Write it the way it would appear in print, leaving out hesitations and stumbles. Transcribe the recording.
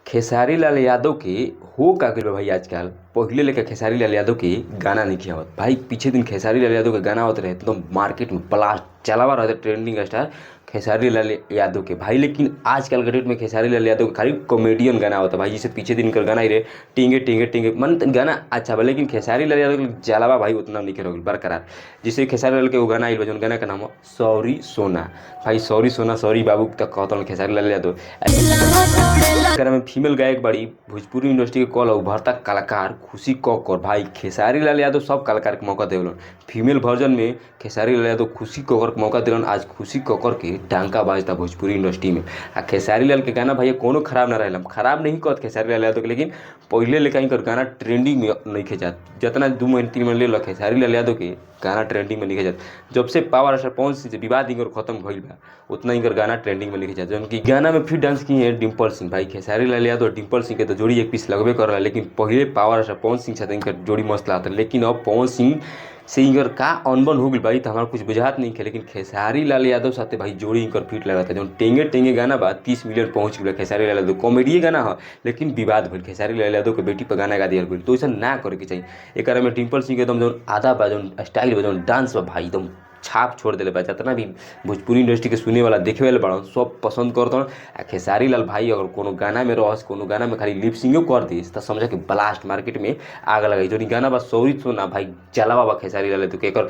खेसारी लाल यादव के हो का गइल बा भाई आजकल। पहिले लेके खेसारी लाल यादव के गाना नइखे आवत भाई। पीछे दिन खेसारी लाल यादव के गाना आवत रहे एकदम मार्केट में ब्लास्ट चलावा रहे ट्रेंडिंग स्टार खेसारी लाल यादव के भाई। लेकिन आजकल के डेट में खेसारी लाल यादव के खाली कॉमेडियन गाना होता भाई। जैसे पीछे दिन कर गाना ही रहे टिंगे टिंगे टिंगे मन गाना अच्छा बा, लेकिन खेसारी लाल यादव के जलावा भाई उतना नहीं रह बरकरार। जैसे खेसारी लाल के वो गाना आइल बा जौन गाना का नाम है सॉरी सोना भाई। सॉरी सोना सॉरी बाबू तक कहता खेसारी लाल यादव। अगर में फीमेल गायक बड़ी भोजपुरी इंडस्ट्री के कॉल उभरता कलाकार खुशी कक्कर भाई। खेसारी लाल यादव सब कलाकार के मौका देवलन। फीमेल वर्जन में खेसारी लाल यादव खुशी कक्कर के मौका दिलन। आज खुशी कक्कर के डांका बाजता भोजपुरी इंडस्ट्री में। आ खेसारी लाल के गाना भाई कोनो खराब ना रहला, खराब नहीं कहत खेसारी लाल यादव के, लेकिन पहले लेकर इनकर गाना ट्रेंडिंग में नहीं खेजात। जितना 2 महीने 3 महीने ले लो खेसारी लाल यादव के गाना ट्रेंडिंग में नहीं खेजात। जब से पावर स्टार पवन सिंह से विवाद इनकर खत्म भइल बा उतना इनकर गाना ट्रेंडिंग में नहीं खेजात। जौन की गाना में फिर डांस की है डिम्पल सिंह भाई। खेसारी लाल यादव और डिम्पल सिंह के तो जोड़ी एक पीस लगबे कर रहा, लेकिन पहले पावर स्टार पवन सिंह से इनकर जोड़ी मस्त लागता। लेकिन अब पवन सिंह से इनकर का अनबन हो गई भाई तो हमारा कुछ बुझात नहीं है। लेकिन खेसारी लाल यादव साथे भाई जोड़ी इनकर फिट लगा था। जो टेंगे टेंगे गाना बा 30 मिलियन पहुंच गया। खेसारी लाल यादव कॉमेडी गाना है लेकिन विवाद भइल। खेसारी लाल यादव के बेटी पर गाना गा दिया गई, तो ऐसा ना करे के चाहिए। एक में डिम्पल सिंह के एकदम जो आधा बा जो स्टाइल बा जो डांस बा भाई एकदम छाप छोड़ दिले बा। जितना भी भोजपुरी इंडस्ट्री के सुने वाला देखे वाले बड़ा सब पसंद करता। खेसारी लाल भाई अगर कोनो गाना में रहस कोनो गाना में खाली लिपसिंगो कर दिस तो समझा कि ब्लास्ट मार्केट में आग लगाई। जो गाना बा सॉरी सोना भाई जलावा बा खेसारी लाल यादव के।